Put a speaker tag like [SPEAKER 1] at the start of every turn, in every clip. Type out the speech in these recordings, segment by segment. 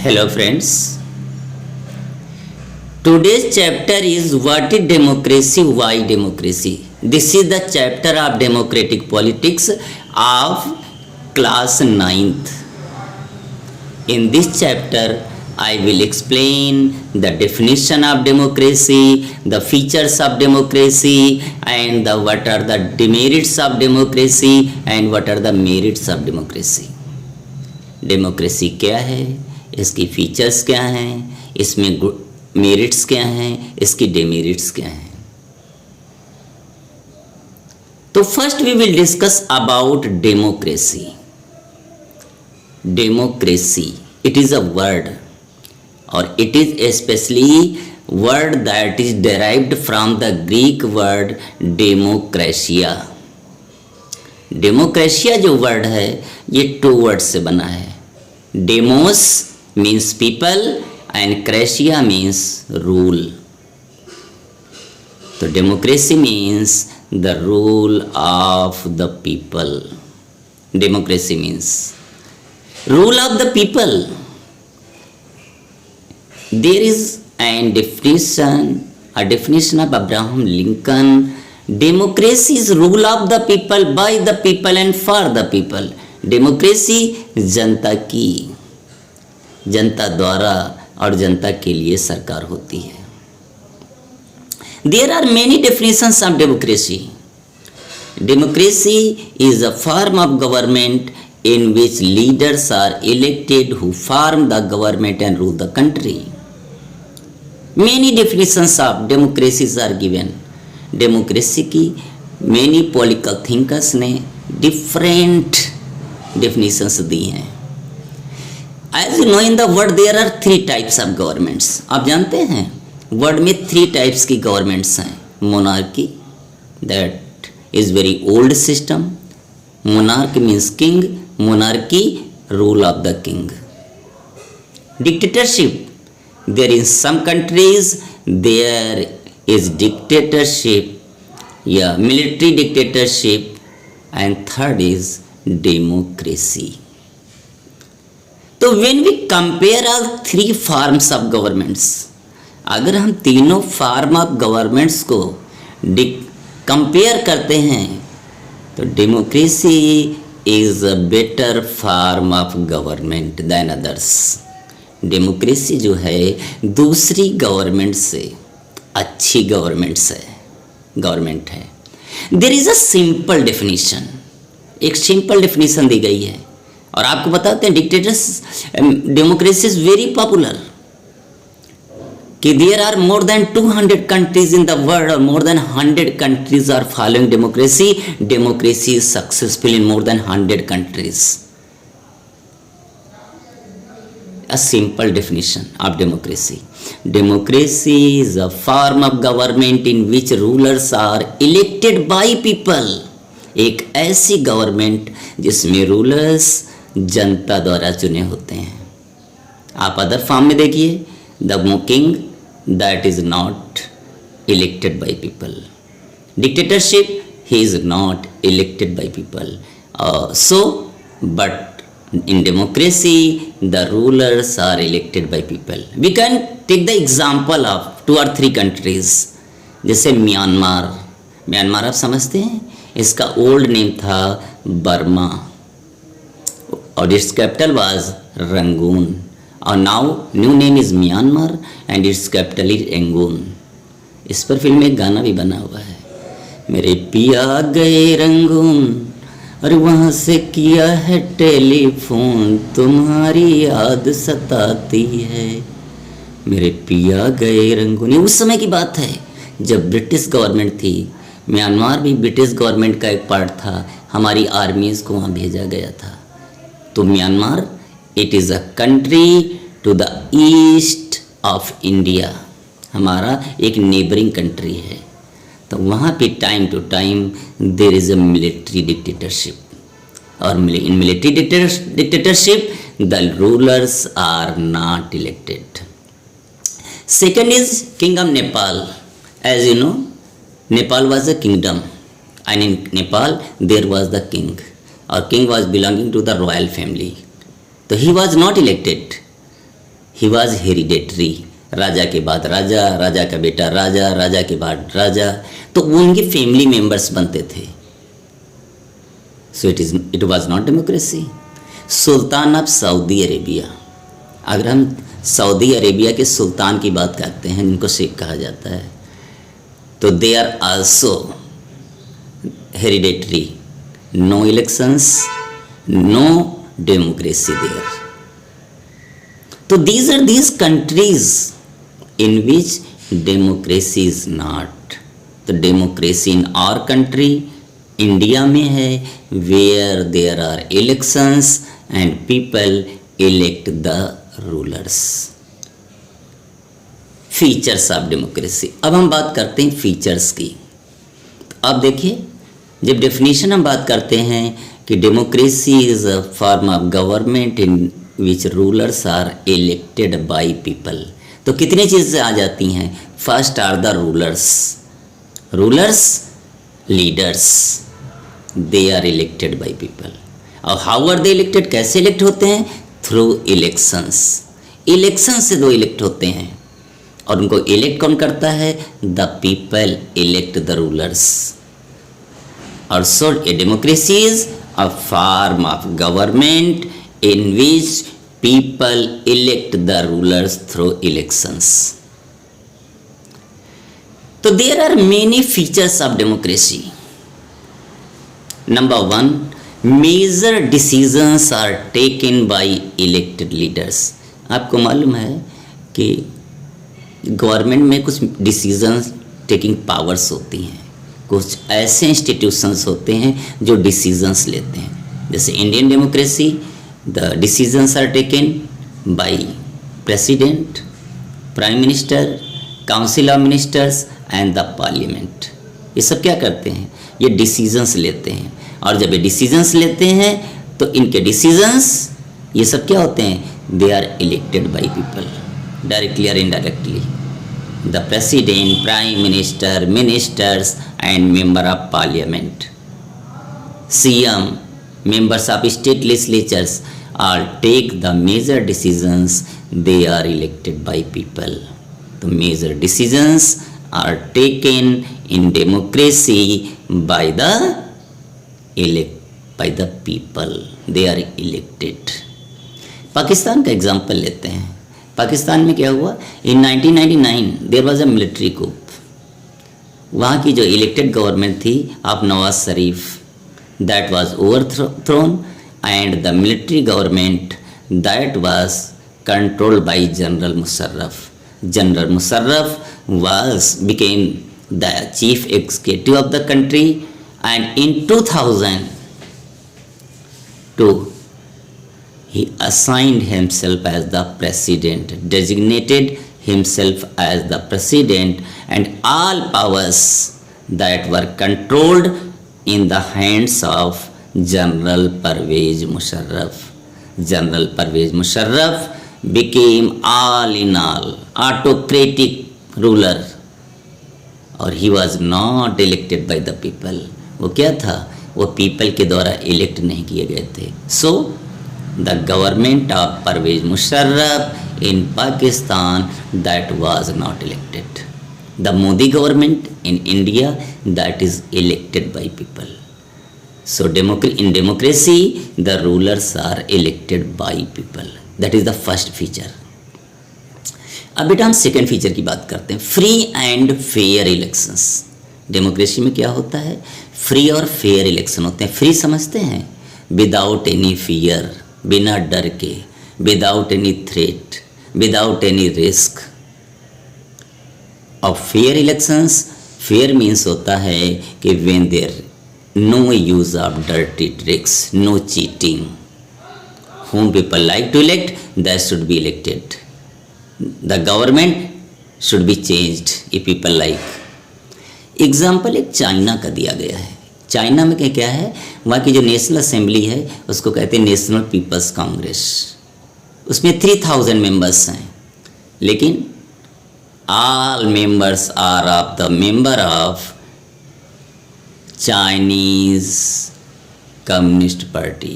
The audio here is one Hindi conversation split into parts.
[SPEAKER 1] Hello friends. Today's chapter is what is democracy, why democracy. This is the chapter of democratic politics of class 9th. In this chapter I will explain the definition of democracy, the features of democracy, and what are the demerits of democracy and what are the merits of democracy. Democracy क्या है, इसकी फीचर्स क्या हैं, इसमें मेरिट्स क्या हैं, इसकी डेमेरिट्स क्या हैं. तो first we will discuss about democracy. Democracy it is a word और it is specially word that is derived from the Greek word demokratia. Demokratia जो वर्ड है ये 2 वर्ड से बना है. Demos means people and kratia means rule. तो democracy means the rule of the people. Democracy means rule of the people. There is an definition, a definition of Abraham Lincoln. Democracy is rule of the people, by the people and for the people. Democracy जनता की, जनता द्वारा और जनता के लिए सरकार होती है. There are many definitions of democracy. Democracy is a form of government in which leaders are elected who form the government and rule the country. Many definitions of democracies are given. Democracy की मैनी पॉलिटिकल थिंकर्स ने डिफरेंट डेफिनेशंस दी हैं. As you know in the world there are 3 types of governments. आप जानते हैं वर्ल्ड में 3 टाइप्स की गवर्नमेंट्स हैं. Monarchy that is very old system. Monarch means king. Monarchy rule of the king. Dictatorship there in some countries there is dictatorship, military dictatorship, and third is democracy. तो when we compare all 3 forms of governments, अगर हम तीनों फॉर्म ऑफ गवर्नमेंट्स को कंपेयर करते हैं तो democracy is a better form of government than others. Democracy जो है दूसरी गवर्नमेंट से अच्छी गवर्नमेंट है. There is a simple definition. एक सिंपल डेफिनेशन दी गई है और आपको बताते हैं डेमोक्रेसी इज वेरी पॉपुलर कि there are more than 200 countries in the world और more than 100 countries are following democracy. Democracy is successful in more than 100 countries. A simple definition of democracy. Democracy is a form of government in which rulers are elected by people. एक ऐसी गवर्नमेंट जिसमें रूलर्स जनता द्वारा चुने होते हैं. आप अदर फॉर्म में देखिए the king that is not elected by people. Dictatorship he is not elected by people. So but in democracy the rulers are elected by people. We can take the example of 2 or 3 countries. जैसे म्यांमार आप समझते हैं. इसका ओल्ड नेम था बर्मा और इट्स कैपिटल वाज रंगून और now new name is Myanmar and it's capital is Rangoon. इस पर फिल्म में गाना भी बना हुआ है. मेरे पिया गए रंगून और वहाँ से किया है टेलीफोन, तुम्हारी याद सताती है. मेरे पिया गए रंगून. उस समय की बात है जब ब्रिटिश गवर्नमेंट थी. म्यांमार भी ब्रिटिश गवर्नमेंट का एक पार्ट था. हमारी आर्मीज़ को वहाँ भेजा गया था. तो Myanmar it is a country to the east of India. हमारा एक नेबरिंग कंट्री है. तो वहाँ पे time to time there is a military dictatorship और in military dictatorship the rulers are not elected. Second is kingdom Nepal. As you know Nepal was a kingdom and in Nepal there was the king और king was belonging to the royal family. तो he was not elected. He was hereditary, राजा के बाद राजा, राजा का बेटा राजा, राजा के बाद राजा, तो वो उनके फैमिली मेंबर्स बनते थे। So it was not democracy. Sultan of Saudi Arabia, अगर हम सऊदी अरेबिया के सुल्तान की बात करते हैं जिनको शेख कहा जाता है, तो they are also hereditary, no elections, no democracy there. तो these countries in which democracy is not। तो democracy in our country India में है, where there are elections and people elect the rulers. Features of democracy. अब हम बात करते हैं फीचर्स की। अब देखिए, जब डेफिनेशन हम बात करते हैं कि democracy is a form of government in which rulers are elected by people, तो कितनी चीज़ें आ जाती हैं। First are the rulers, rulers leaders, they are elected by people. और हाउ आर दे इलेक्टेड, कैसे इलेक्ट होते हैं, थ्रू इलेक्शंस, इलेक्शन से दो इलेक्ट होते हैं। और उनको इलेक्ट कौन करता है, the people elect the rulers. और so a democracy is a form of government in which people elect the rulers through elections। तो there are many features of democracy। Number 1, major decisions are taken by elected leaders। आपको मालूम है कि गवर्नमेंट में कुछ डिसीजंस टेकिंग पावर्स होती हैं, कुछ ऐसे इंस्टीट्यूशंस होते हैं जो डिसीजंस लेते हैं। जैसे Indian democracy, the decisions are taken by president, prime minister, council of ministers and the parliament। ये सब क्या करते हैं, ये डिसीजंस लेते हैं। और जब ये डिसीजंस लेते हैं तो इनके डिसीजंस ये सब क्या होते हैं, they are elected by people directly और indirectly. The president, prime minister, ministers and member of parliament, CM, members of state legislatures all take the major decisions, they are elected by people। The major decisions are taken in democracy by the people, they are elected। Pakistan का एग्जाम्पल लेते हैं। पाकिस्तान में क्या हुआ, इन 1999 देयर वाज अ मिलिट्री कूप। वहाँ की जो इलेक्टेड गवर्नमेंट थी of Nawaz Sharif, that was overthrown and the military government that was controlled by General Musharraf। General Musharraf became the chief executive of the country, and in 2002 he assigned himself as the president, designated himself as the president, and all powers that were controlled in the hands of General Parvez Musharraf। General Parvez Musharraf became all in all autocratic ruler, और he was not elected by the people। वो क्या था, वो पीपल के द्वारा इलेक्ट नहीं किए गए थे। So the government of Parvez Musharraf in Pakistan that was not elected. The Modi government in India that is elected by people। So in democracy the rulers are elected by people। That is the first feature। अब बेटा हम सेकेंड फीचर की बात करते हैं, free and fair elections. Democracy में क्या होता है, फ्री और फेयर इलेक्शन होते हैं। फ्री समझते हैं, विदाउट एनी फियर, बिना डर के, without any threat, without any risk. और फेयर इलेक्शंस, फेयर मीन्स होता है कि when there no use of dirty tricks, no cheating, whom people like to elect, that should be elected। The government should be changed if people like। Example एक चाइना का दिया गया है। चाइना में क्या है, वहाँ की जो नेशनल असेंबली है उसको कहते हैं नेशनल पीपल्स कांग्रेस। उसमें 3000 मेंबर्स हैं, लेकिन all members are of the member of Chinese Communist Party।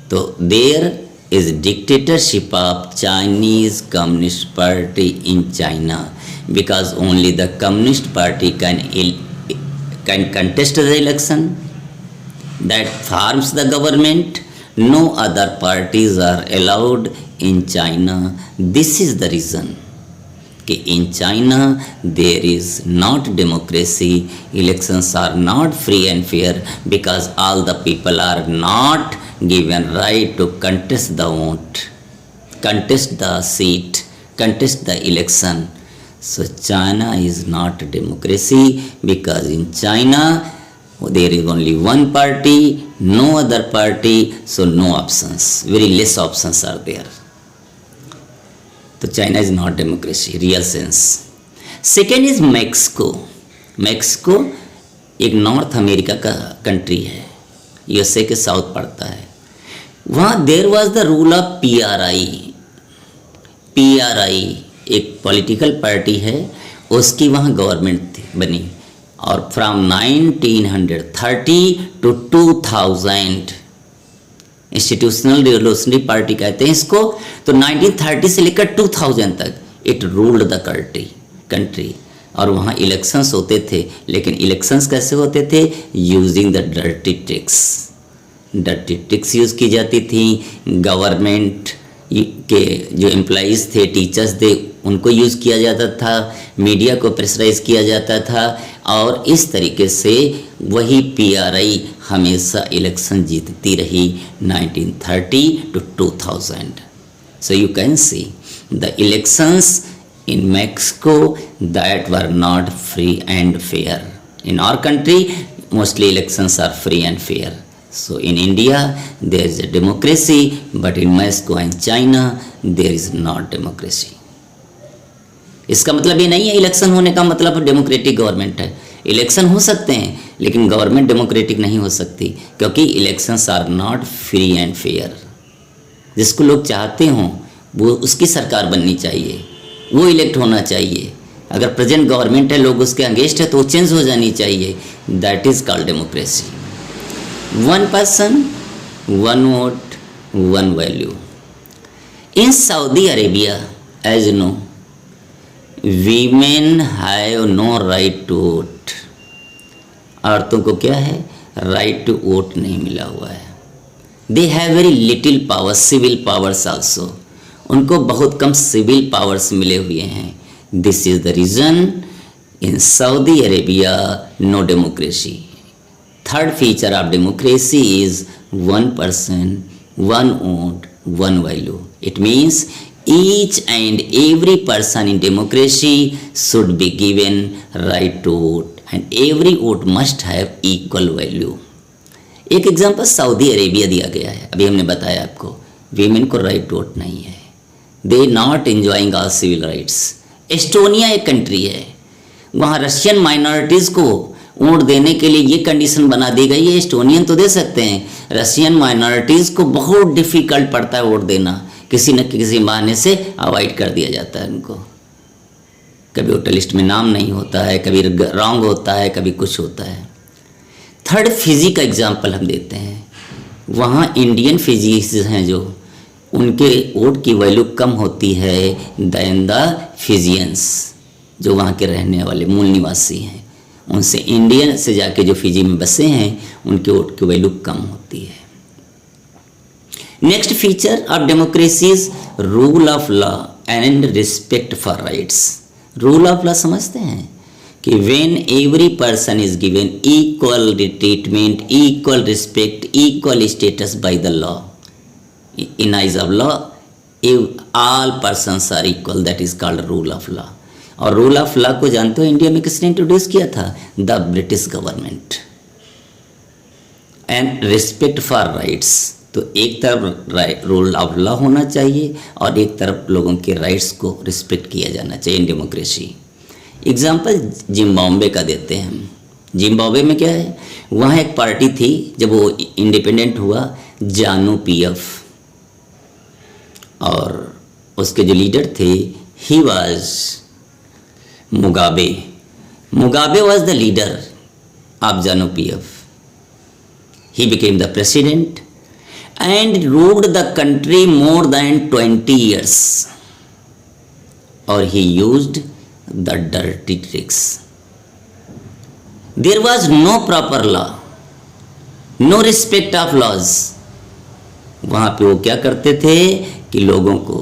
[SPEAKER 1] तो their is dictatorship of Chinese Communist Party in China, because only the Communist Party can contest the election that forms the government. No other parties are allowed in China. This is the reason कि in China there is not democracy, elections are not free and fair, because all the people are not given right to contest the vote, contest the seat, contest the election. So China is not democracy, because in China there is only one party, no other party, so no options, very less options are there. तो China is not democracy real sense. Second is Mexico. Mexico एक नॉर्थ अमेरिका का कंट्री है, यूएसए के साउथ पड़ता है. वहाँ there was the rule of PRI. PRI एक पॉलिटिकल पार्टी है, उसकी वहाँ गवर्नमेंट बनी, और from 1930 to 2000 institutional revolutionary party कहते हैं इसको. तो 1930 से लेकर 2000 तक इट रूल्ड द कंट्री. और वहाँ इलेक्शंस होते थे, लेकिन इलेक्शंस कैसे होते थे? Using the dirty tricks. Dirty tricks use की जाती थी. गवर्नमेंट के जो एम्प्लॉइज़ थे, टीचर्स थे, उनको यूज़ किया जाता था. मीडिया को प्रेशराइज किया जाता था, और इस तरीके से वही पीआरआई हमेशा इलेक्शन जीतती रही 1930 to 2000. So you can see the elections in Mexico that were not free and fair. In our country, mostly elections are free and fair. So in India, there is a democracy, but in Mexico and China, there is not democracy. इसका मतलब ये नहीं है इलेक्शन होने का मतलब डेमोक्रेटिक गवर्नमेंट है. इलेक्शन हो सकते हैं, लेकिन गवर्नमेंट डेमोक्रेटिक नहीं हो सकती, क्योंकि elections are not free and fair. जिसको लोग चाहते हों वो उसकी सरकार बननी चाहिए, वो इलेक्ट होना चाहिए. अगर प्रेजेंट गवर्नमेंट है, लोग उसके अगेंस्ट है, तो वो चेंज हो जानी चाहिए. That is called democracy. One person one vote one value. In Saudi Arabia, as you know, women have no right to vote. औरतों को क्या है? राइट टू वोट नहीं मिला हुआ है. They have very little power, civil powers also. उनको बहुत कम सिविल पावर्स मिले हुए हैं. This is the reason in Saudi Arabia no democracy. Third feature of democracy is one person one vote one value. It means each and every person in democracy should be given right to vote, and every vote must have equal value. एक एग्जांपल सऊदी अरेबिया दिया गया है, अभी हमने बताया आपको. वीमेन को राइट टू वोट नहीं है. They not enjoying all civil rights. Estonia एक कंट्री है, वहाँ रशियन माइनॉरिटीज़ को वोट देने के लिए ये कंडीशन बना दी गई है. एस्टोनियन तो दे सकते हैं, रशियन माइनॉरिटीज़ को बहुत डिफ़िकल्ट पड़ता है वोट देना. किसी न किसी बहाने से अवॉइड कर दिया जाता है उनको. कभी वोटर लिस्ट में नाम नहीं होता है, कभी रॉन्ग होता है, कभी कुछ होता है. थर्ड फिजी का एग्जांपल हम देते हैं. वहाँ इंडियन फिजीज हैं जो, उनके वोट की वैल्यू कम होती है दैन द फिजियंस, जो वहाँ के रहने वाले मूल निवासी हैं. उनसे इंडियन से जाके जो फिजी में बसे हैं, उनके वोट की वैल्यू कम होती है. Next feature of democracy is rule of law and respect for rights. Rule of law समझते हैं कि when every person is given equal treatment, equal respect, equal status by the law. In eyes of law all persons are equal. That is called rule of law. और रूल ऑफ लॉ को जानते हो इंडिया में किसने इंट्रोड्यूस किया था? The British government. And respect for rights, तो एक तरफ रूल ऑफ लॉ होना चाहिए और एक तरफ लोगों के राइट्स को रिस्पेक्ट किया जाना चाहिए इन डेमोक्रेसी. एग्जाम्पल जिम्बाब्वे का देते हैं हम. जिम्बाब्वे में क्या है? वहाँ एक पार्टी थी जब वो इंडिपेंडेंट हुआ, जानू पीएफ, और उसके जो लीडर थे he was Mugabe. Mugabe was the leader of जानू PF. He became the president. and ruled the country more than 20 years. Or he used the dirty tricks. There was no proper law, no respect of laws. वहाँ पे वो क्या करते थे कि लोगों को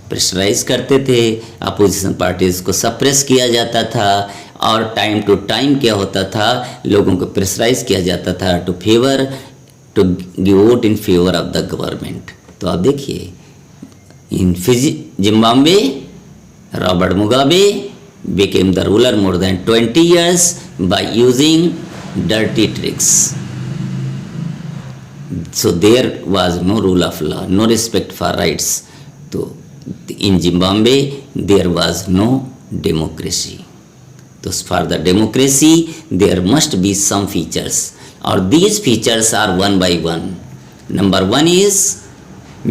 [SPEAKER 1] प्रेशराइज करते थे, अपोजिशन पार्टीज को सप्रेस किया जाता था, और टाइम टू टाइम क्या होता था, लोगों को प्रेशराइज किया जाता था to give vote in favour of the government. तो आप देखिए in Zimbabwe Robert Mugabe became the ruler more than 20 years by using dirty tricks. So there was no rule of law, no respect for rights. So in Zimbabwe there was no democracy. So for the democracy there must be some features, or these features are one by one. Number one is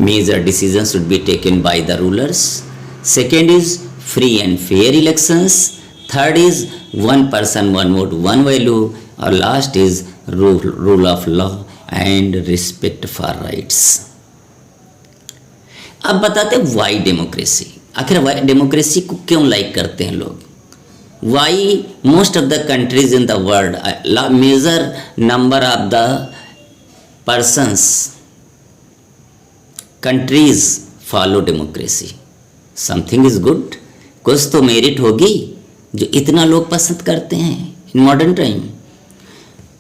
[SPEAKER 1] major decisions should be taken by the rulers. Second is free and fair elections. Third is one person one vote one value. Or last is rule of law and respect for rights. अब बताते हैं वाई डेमोक्रेसी. आखिर वाई डेमोक्रेसी को क्यों लाइक करते हैं लोग? Why most of the countries in the world major number of the persons countries follow democracy. Something is good. कुछ तो मेरिट होगी जो इतना लोग पसंद करते हैं इन मॉडर्न टाइम.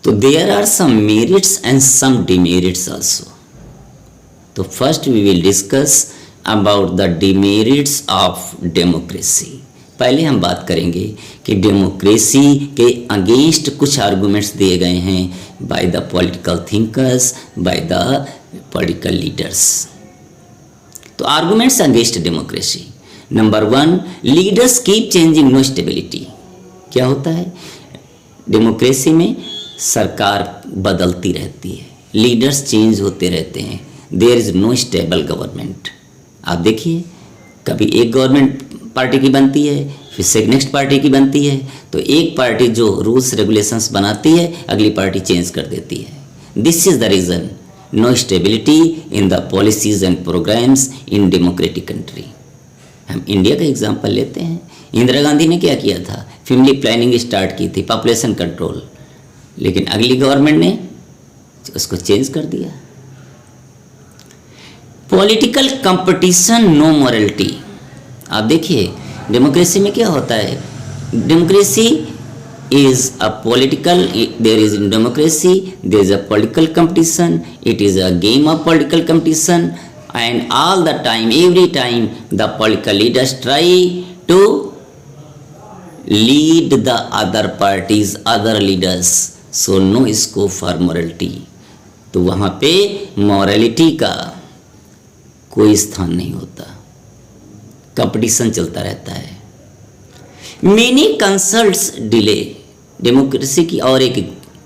[SPEAKER 1] तो there are some merits and some demerits also. तो first we will discuss about the demerits of democracy. पहले हम बात करेंगे कि डेमोक्रेसी के अगेंस्ट कुछ आर्गुमेंट्स दिए गए हैं by the political thinkers, by the political leaders. तो arguments against democracy. Number one, leaders keep changing, no stability. क्या होता है डेमोक्रेसी में? सरकार बदलती रहती है, लीडर्स चेंज होते रहते हैं, there is no stable government. आप देखिए कभी एक गवर्नमेंट पार्टी की बनती है, फिर से नेक्स्ट पार्टी की बनती है. तो एक पार्टी जो रूल्स रेगुलेशंस बनाती है अगली पार्टी चेंज कर देती है. This is the reason, no stability in the policies and programmes in democratic country. हम इंडिया का एग्जांपल लेते हैं. इंदिरा गांधी ने क्या किया था? फैमिली प्लानिंग स्टार्ट की थी, पॉपुलेशन कंट्रोल, लेकिन अगली गवर्नमेंट ने उसको चेंज कर दिया. Political competition, no morality. आप देखिए डेमोक्रेसी में क्या होता है? Democracy is a political, there is in democracy there is a political competition, it is a game of political competition, and all the time, every time the political leaders try to lead the other parties, other leaders, so no scope for morality. तो वहाँ पे morality का कोई स्थान नहीं होता, कंपटीशन चलता रहता है. Many consults delay. डेमोक्रेसी की और एक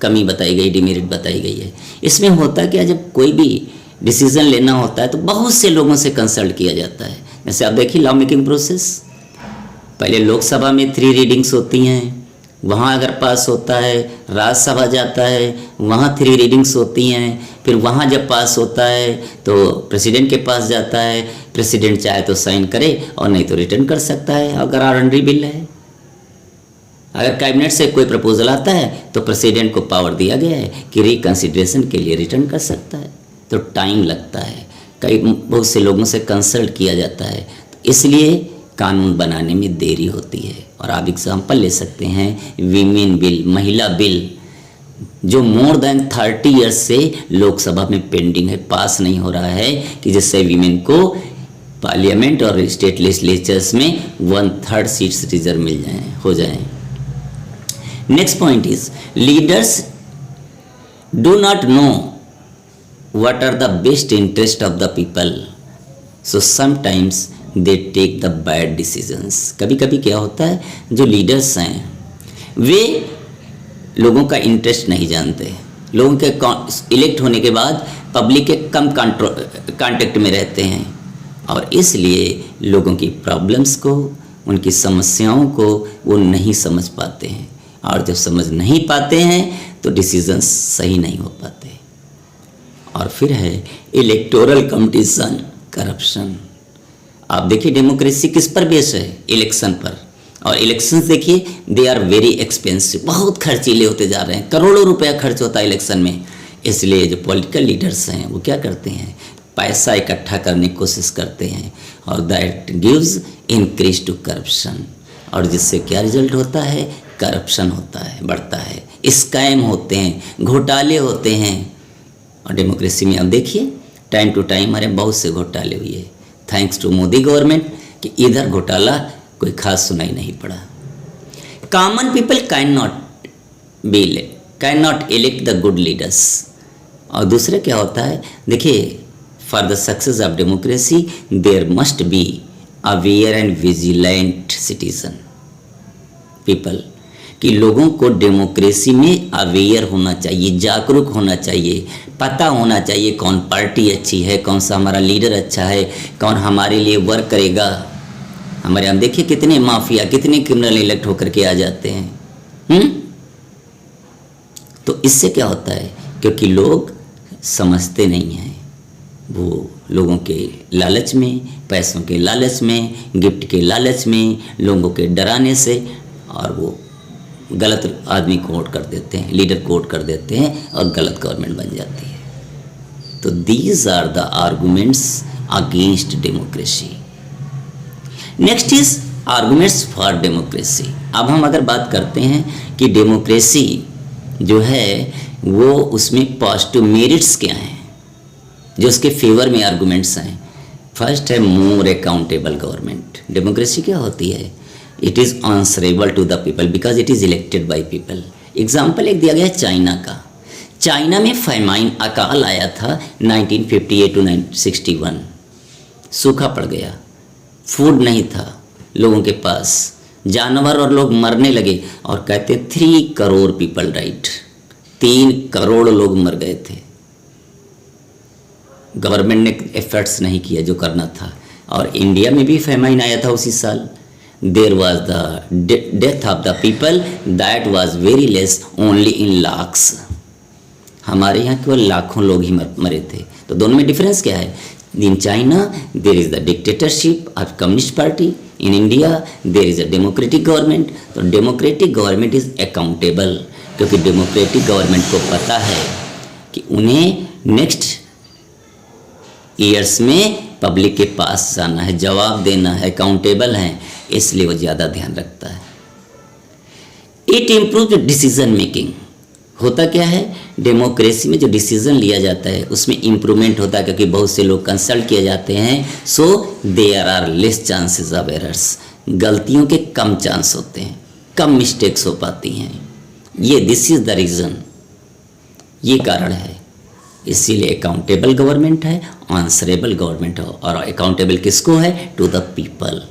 [SPEAKER 1] कमी बताई गई, डिमेरिट बताई गई है. इसमें होता क्या, जब कोई भी डिसीजन लेना होता है तो बहुत से लोगों से कंसल्ट किया जाता है. जैसे आप देखिए लॉ मेकिंग प्रोसेस, पहले लोकसभा में 3 रीडिंग्स होती हैं, वहाँ अगर पास होता है राज्यसभा जाता है, वहाँ 3 रीडिंग्स होती हैं, फिर वहाँ जब पास होता है तो प्रेसिडेंट के पास जाता है, प्रेसिडेंट चाहे तो साइन करे और नहीं तो रिटर्न कर सकता है अगर ऑर्डिनरी बिल है. अगर कैबिनेट से कोई प्रपोजल आता है तो प्रेसिडेंट को पावर दिया गया है कि रिकंसिडरेशन के लिए रिटर्न कर सकता है. तो टाइम लगता है, बहुत से लोगों से कंसल्ट किया जाता है, तो इसलिए कानून बनाने में देरी होती है. और आप एग्जाम्पल ले सकते हैं वीमेन बिल, महिला बिल, जो मोर देन 30 ईयर्स से लोकसभा में पेंडिंग है, पास नहीं हो रहा है, कि जिससे वीमेन को पार्लियामेंट और स्टेट लेजिस्लेचर्स में 1/3 सीट्स रिजर्व मिल जाएं, हो जाएं. Next point is leaders do not know what are the best interest of the people, so sometimes they take the bad decisions. कभी कभी क्या होता है, जो लीडर्स हैं वे लोगों का इंटरेस्ट नहीं जानते, लोगों के इलेक्ट होने के बाद पब्लिक के कम कांटेक्ट में रहते हैं, और इसलिए लोगों की प्रॉब्लम्स को, उनकी समस्याओं को वो नहीं समझ पाते हैं, और जब समझ नहीं पाते हैं तो डिसीजंस सही नहीं हो पाते. और फिर है इलेक्टोरल कंपटीशन, करप्शन। आप देखिए डेमोक्रेसी किस पर बेस है? इलेक्शन पर। और इलेक्शंस देखिए दे आर वेरी एक्सपेंसिव, बहुत खर्चीले होते जा रहे हैं, करोड़ों रुपया खर्च होता है इलेक्शन में। इसलिए जो पॉलिटिकल लीडर्स हैं वो क्या करते हैं? पैसा इकट्ठा करने की कोशिश करते हैं और that gives increase to corruption. और जिससे क्या रिजल्ट होता है? करप्शन होता है, बढ़ता है, स्कैम होते हैं, घोटाले होते हैं। और डेमोक्रेसी में अब देखिए टाइम टू टाइम हमारे बहुत से घोटाले हुए, थैंक्स टू मोदी गवर्नमेंट, कि इधर घोटाला कोई खास सुनाई नहीं पड़ा। Common people can not elect the good leaders. और दूसरे क्या होता है? देखिए, for the success of democracy there must be aware and vigilant citizen people, कि लोगों को डेमोक्रेसी में अवेयर होना चाहिए, जागरूक होना चाहिए, पता होना चाहिए कौन पार्टी अच्छी है, कौन सा हमारा लीडर अच्छा है, कौन हमारे लिए वर्क करेगा। हमारे यहाँ देखिए कितने माफिया, कितने क्रिमिनल इलेक्ट होकर के आ जाते हैं। तो इससे क्या होता है? क्योंकि लोग समझते नहीं हैं, वो लोगों के लालच में, पैसों के लालच में, गिफ्ट के लालच में, लोगों के डराने से, और वो गलत आदमी को वोट कर देते हैं, लीडर को वोट कर देते हैं और गलत गवर्नमेंट बन जाती है। तो these are the arguments against democracy. Next is arguments for democracy. अब हम अगर बात करते हैं कि डेमोक्रेसी जो है वो उसमें पॉजिटिव मेरिट्स क्या हैं, जो उसके फेवर में आर्गुमेंट्स हैं। फर्स्ट है मोर अकाउंटेबल गवर्नमेंट। डेमोक्रेसी क्या होती है? It is answerable to the people because it is elected by people. Example एक दिया गया है चाइना का। चाइना में फेमाइन, अकाल आया था 1958 to 1961। सूखा पड़ गया, फूड नहीं था लोगों के पास, जानवर और लोग मरने लगे, और कहते 3 करोड़ पीपल डाइड, 3 करोड़ लोग मर गए थे। गवर्नमेंट ने एफर्ट्स नहीं किया जो करना था। और इंडिया में भी फेमाइन आया था उसी साल। There was the death of the people that was very less, only in lakhs. हमारे यहाँ केवल लाखों लोग ही मरे थे। तो दोनों में डिफरेंस क्या है? In China there is the dictatorship of communist party, in India there is a democratic government. तो डेमोक्रेटिक गवर्नमेंट इज़ अकाउंटेबल, क्योंकि डेमोक्रेटिक गवर्नमेंट को पता है कि उन्हें नेक्स्ट ईयर्स में पब्लिक के पास जाना है, जवाब देना है, अकाउंटेबल हैं, इसलिए वो ज़्यादा ध्यान रखता है। It improve decision making. होता क्या है? डेमोक्रेसी में जो डिसीजन लिया जाता है उसमें इम्प्रूवमेंट होता है, क्योंकि बहुत से लोग कंसल्ट किए जाते हैं। So there are less chances of errors. गलतियों के कम चांस होते हैं, कम मिस्टेक्स हो पाती हैं। ये दिस इज द रीज़न, ये कारण है। इसीलिए अकाउंटेबल गवर्नमेंट है, आंसरेबल गवर्नमेंट है। और अकाउंटेबल किसको है? To the people.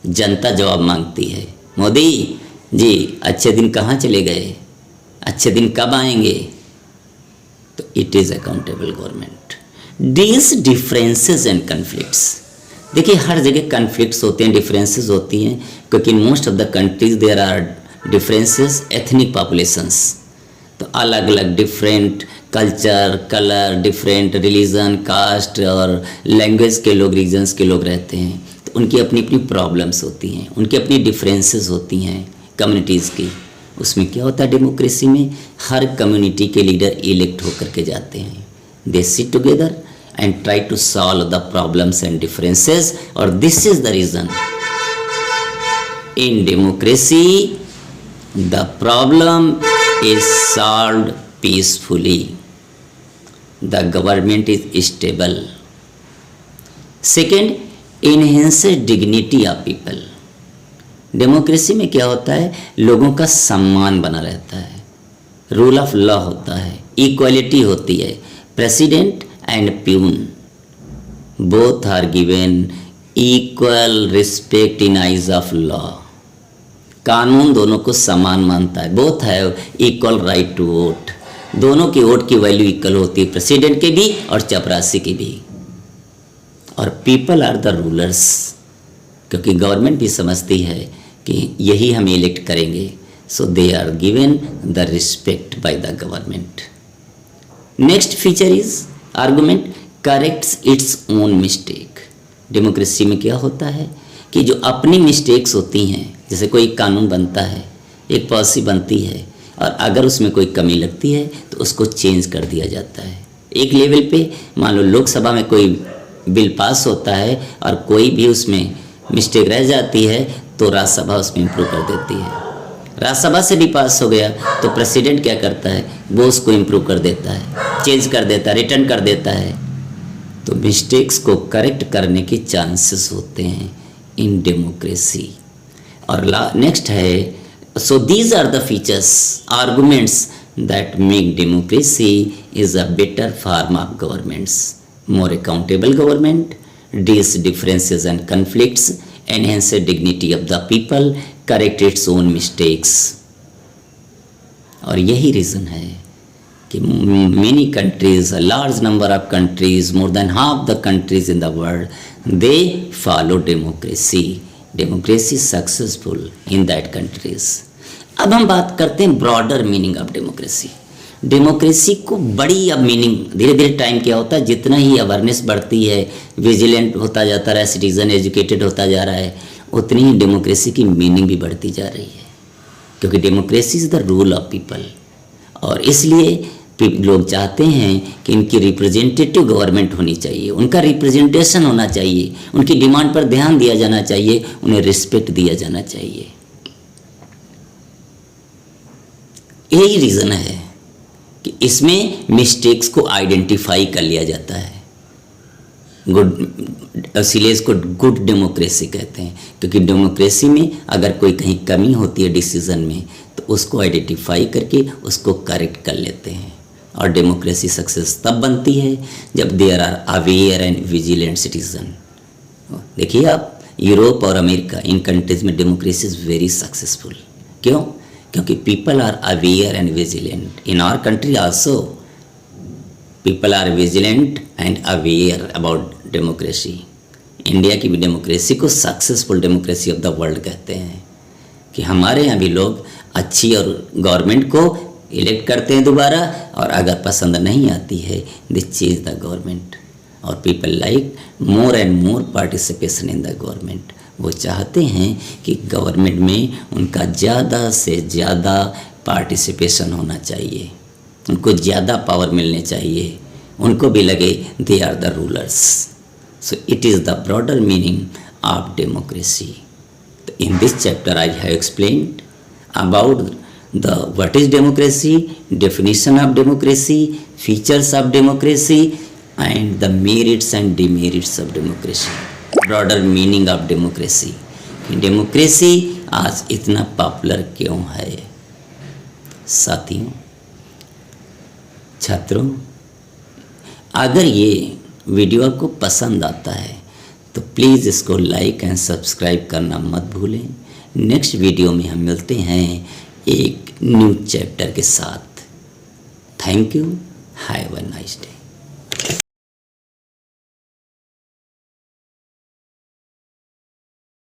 [SPEAKER 1] जनता जवाब मांगती है, मोदी जी अच्छे दिन कहाँ चले गए, अच्छे दिन कब आएंगे? तो it is accountable government. Deals differences and conflicts. देखिए हर जगह कन्फ्लिक्ट्स होते हैं, डिफरेंसेस होती हैं, क्योंकि in most of the countries there are differences, ethnic populations. तो अलग अलग different culture, colour, different religion, caste और लैंग्वेज के लोग, रीजन्स के लोग रहते हैं। तो उनकी अपनी अपनी प्रॉब्लम्स होती हैं, उनकी अपनी डिफरेंसेस होती हैं कम्युनिटीज़ की। उसमें क्या होता है डेमोक्रेसी में? हर कम्युनिटी के लीडर इलेक्ट होकर के जाते हैं। They sit together and try to solve the problems and differences. और this is the reason in democracy the problem is solved peacefully, the government is stable. Second, enhances dignity of people. Democracy में क्या होता है? लोगों का सम्मान बना रहता है, रूल ऑफ लॉ होता है, इक्वालिटी होती है। President and peon both are given equal respect in eyes of law. कानून दोनों को समान मानता है। Both have equal right to vote. दोनों की वोट की वैल्यू इक्वल होती है, प्रेसिडेंट की भी और चपरासी की भी। और पीपल आर द रूलर्स, क्योंकि गवर्नमेंट भी समझती है कि यही हम इलेक्ट करेंगे। So they are given the respect by the government. Next feature is argument corrects its own mistake. Democracy में क्या होता है कि जो अपनी मिस्टेक्स होती हैं, जैसे कोई कानून बनता है, एक पॉलिसी बनती है, और अगर उसमें कोई कमी लगती है तो उसको चेंज कर दिया जाता है। एक लेवल पे मान लो लोकसभा में कोई बिल पास होता है और कोई भी उसमें मिस्टेक रह जाती है तो राज्यसभा उसमें इम्प्रूव कर देती है। राज्यसभा से भी पास हो गया तो प्रेसिडेंट क्या करता है, वो उसको इम्प्रूव कर देता है, चेंज कर देता है, रिटर्न कर देता है। तो मिस्टेक्स को करेक्ट करने के चांसेस होते हैं इन डेमोक्रेसी। और नेक्स्ट है, so these are the features, arguments that make democracy is a better form of governments, more accountable government, deals differences and conflicts, enhance the dignity of the people, correct its own mistakes। और यही रीज़न है कि many countries, a large number of countries, more than half the countries in the world, they follow democracy। democracy successful in that countries। अब हम बात करते हैं broader meaning of democracy. Democracy को बड़ी अब मीनिंग धीरे धीरे टाइम क्या होता है, जितना ही अवेयरनेस बढ़ती है, विजिलेंट होता जाता रहा है, सिटीज़न एजुकेटेड होता जा रहा है, उतनी ही डेमोक्रेसी की मीनिंग भी बढ़ती जा रही है। क्योंकि democracy is the rule of people, और इसलिए लोग चाहते हैं कि इनकी रिप्रेजेंटेटिव गवर्नमेंट होनी चाहिए, उनका रिप्रेजेंटेशन होना चाहिए, उनकी डिमांड पर ध्यान दिया जाना चाहिए, उन्हें रिस्पेक्ट दिया जाना चाहिए। यही रीज़न है कि इसमें मिस्टेक्स को आइडेंटिफाई कर लिया जाता है। गुड, इसीलिए इसको गुड डेमोक्रेसी कहते हैं, क्योंकि डेमोक्रेसी में अगर कोई कहीं कमी होती है डिसीजन में तो उसको आइडेंटिफाई करके उसको करेक्ट कर लेते हैं। और डेमोक्रेसी सक्सेस तब बनती है जब there are aware and vigilant citizen. देखिए आप, यूरोप और अमेरिका, इन कंट्रीज में डेमोक्रेसी इज़ वेरी सक्सेसफुल। क्यों? क्योंकि people are aware and vigilant. In our country also people are vigilant and aware about democracy. India की भी डेमोक्रेसी को successful democracy of the world कहते हैं कि हमारे यहाँ भी लोग अच्छी और गवर्नमेंट को इलेक्ट करते हैं दोबारा, और अगर पसंद नहीं आती है दे चेंज द गवर्नमेंट। और people like more and more participation in the government. वो चाहते हैं कि गवर्नमेंट में उनका ज़्यादा से ज़्यादा पार्टिसिपेशन होना चाहिए, उनको ज़्यादा पावर मिलने चाहिए, उनको भी लगे they are the rulers. So it is the broader meaning of democracy. In this chapter I have explained about the what is democracy, definition of democracy, features of democracy, and the merits and demerits of democracy, broader meaning of democracy। Democracy आज इतना पॉपुलर क्यों है? साथियों, छात्रों, अगर ये वीडियो आपको पसंद आता है तो प्लीज़ इसको लाइक एंड सब्सक्राइब करना मत भूलें। नेक्स्ट वीडियो में हम मिलते हैं एक न्यू चैप्टर के साथ। Thank you, have a nice day.